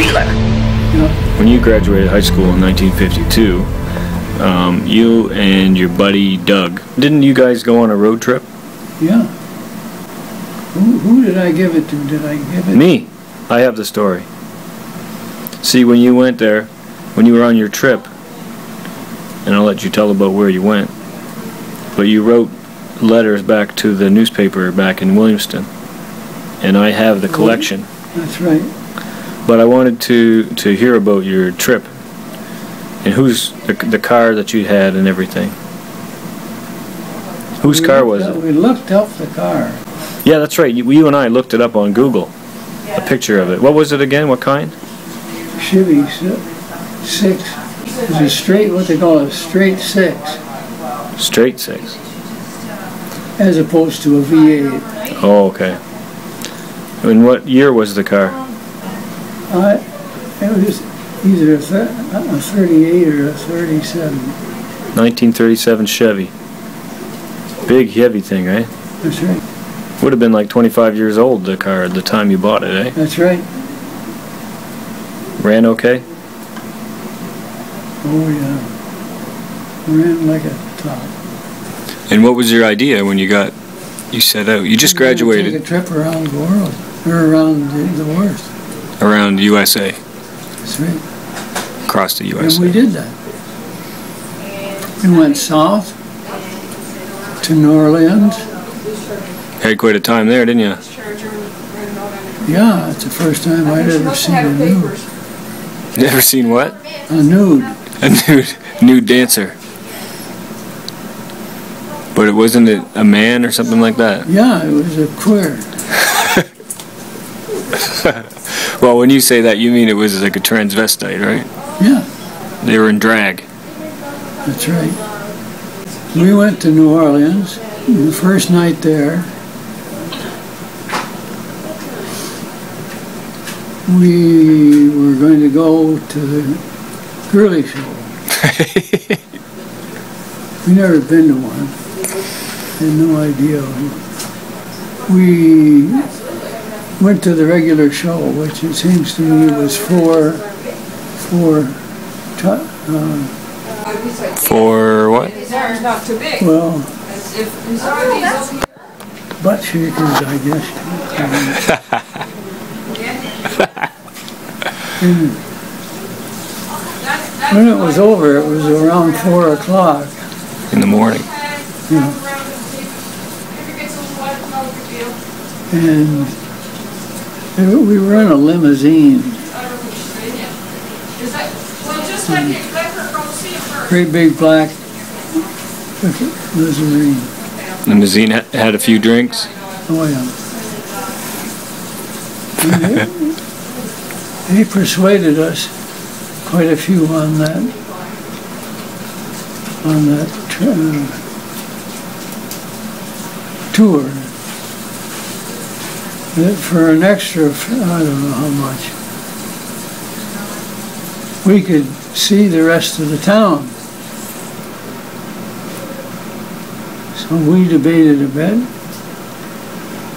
wheeler. When you graduated high school in 1952, you and your buddy Doug, didn't you guys go on a road trip? Yeah. Who did I give it to? Did I give it? Me. I have the story. See, when you went there, when you were on your trip, and I'll let you tell about where you went, but you wrote letters back to the newspaper back in Williamston, and I have the collection. That's right. But I wanted to hear about your trip, and who's the car that you had and everything. Whose car was it? We looked up the car. Yeah, that's right. You and I looked it up on Google. A picture of it. What was it again? What kind? Chevy 6. It was a straight, what they call a Straight-6. Straight-6. As opposed to a V8. Oh, okay. And what year was the car? It was either a 38 or a 37. 1937 Chevy. Big, heavy thing, right? That's right. Would have been like 25 years old, the car, at the time you bought it, eh? That's right. Ran okay? Oh, yeah. Ran like a top. And what was your idea when you set out? You just graduated. Take a trip around the world, or around the world. Around USA. That's right. Across the USA. And we did that. We went south to New Orleans. Had quite a time there, didn't you? Yeah, it's the first time I'd ever seen a nude. Never seen what? A nude. A nude dancer. But wasn't it a man or something like that? Yeah, it was a queer. Well, when you say that, you mean it was like a transvestite, right? Yeah. They were in drag. That's right. We went to New Orleans. The first night there, we were going to go to the Girly show. We never been to one. Had no idea. We went to the regular show, which it seems to me was for what? Not too big. Well, butt shakers, I guess. And when it was over, it was around 4 o'clock. In the morning. Yeah. And we were in a limousine. Great big black limousine. Limousine had a few drinks. Oh yeah. He persuaded us quite a few on that tour. That for an extra, I don't know how much, we could see the rest of the town. So we debated a bit.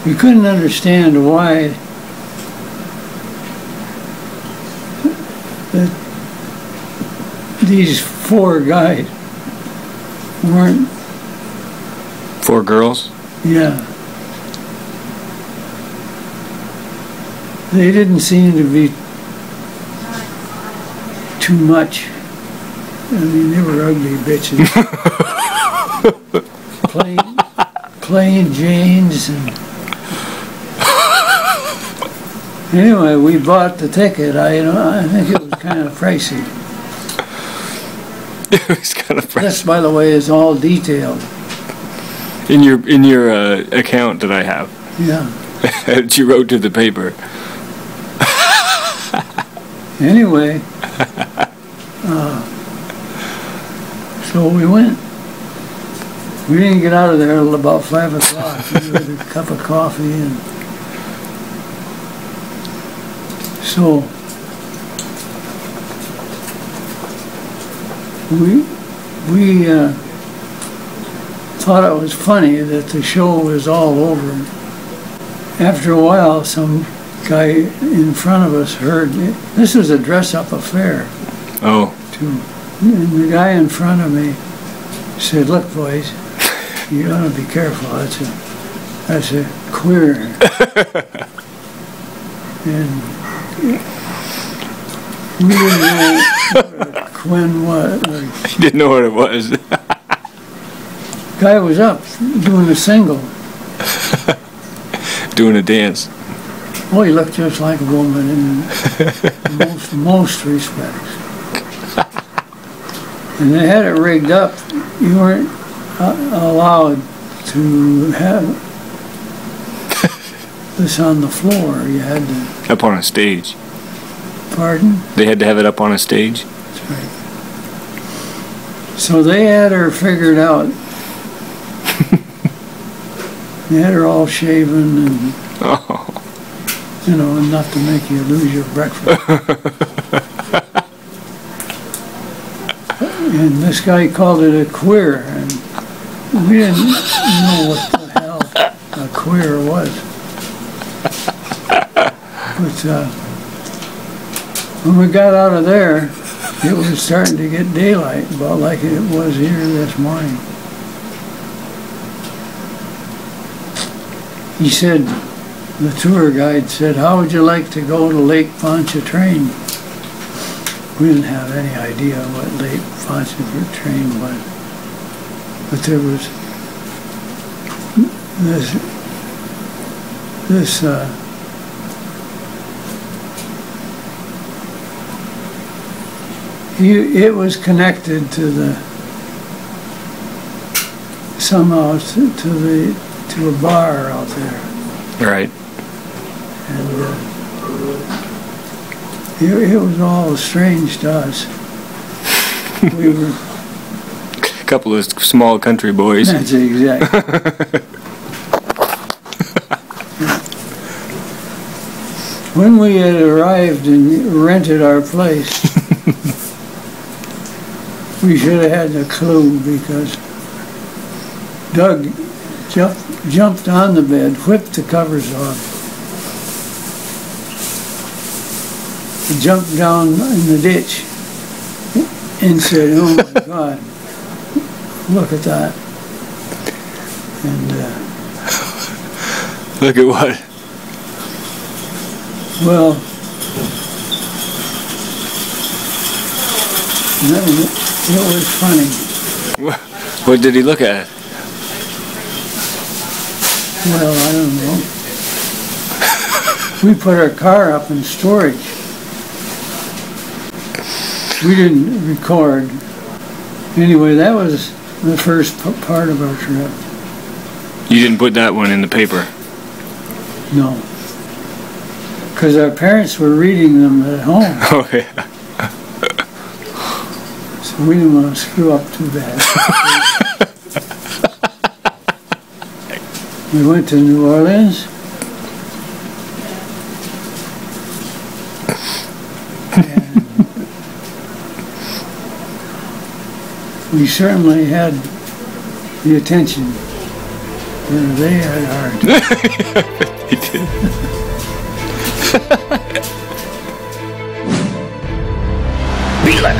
We couldn't understand why these 4 guys weren't. 4 girls? Yeah. They didn't seem to be too much. I mean, they were ugly bitches. plain Janes. Anyway, we bought the ticket. I think it was kind of pricey. It was kind of pricey. This, by the way, is all detailed. In your account that I have. Yeah. That you wrote to the paper. Anyway, so we went. We didn't get out of there until about 5 o'clock. We had a cup of coffee and so we thought it was funny that the show was all over. After a while, some guy in front of us heard, this was a dress-up affair. Oh. Too. And the guy in front of me said, "Look, boys, you gotta be careful. That's a queer." And we didn't know what a quin was. You didn't know what it was. Guy was up doing a single. Doing a dance. Oh, he looked just like a woman in most respects. And they had it rigged up. You weren't allowed to have this on the floor. You had to... Up on a stage. Pardon? They had to have it up on a stage? That's right. So they had her figured out. They had her all shaven and, you know, enough to make you lose your breakfast. And this guy called it a queer, and we didn't know what the hell a queer was. But when we got out of there, it was starting to get daylight, about like it was here this morning. He said, the tour guide said, "How would you like to go to Lake Pontchartrain?" We didn't have any idea what Lake Pontchartrain was. But there was it was connected to the, somehow to a bar out there. Right. And it was all strange to us. We were A couple of small country boys. That's exactly. When we had arrived and rented our place, we should have had a clue, because Doug jumped on the bed, whipped the covers off, jumped down in the ditch, and said, "Oh my God, look at that." And Look at what? well, it was funny. What did he look at? Well, I don't know. We put our car up in storage. We didn't record. Anyway, that was the first part of our trip. You didn't put that one in the paper? No. Because our parents were reading them at home. Oh, yeah. So we didn't want to screw up too bad. We went to New Orleans. And we certainly had the attention. They had ours. They did. Wheeler.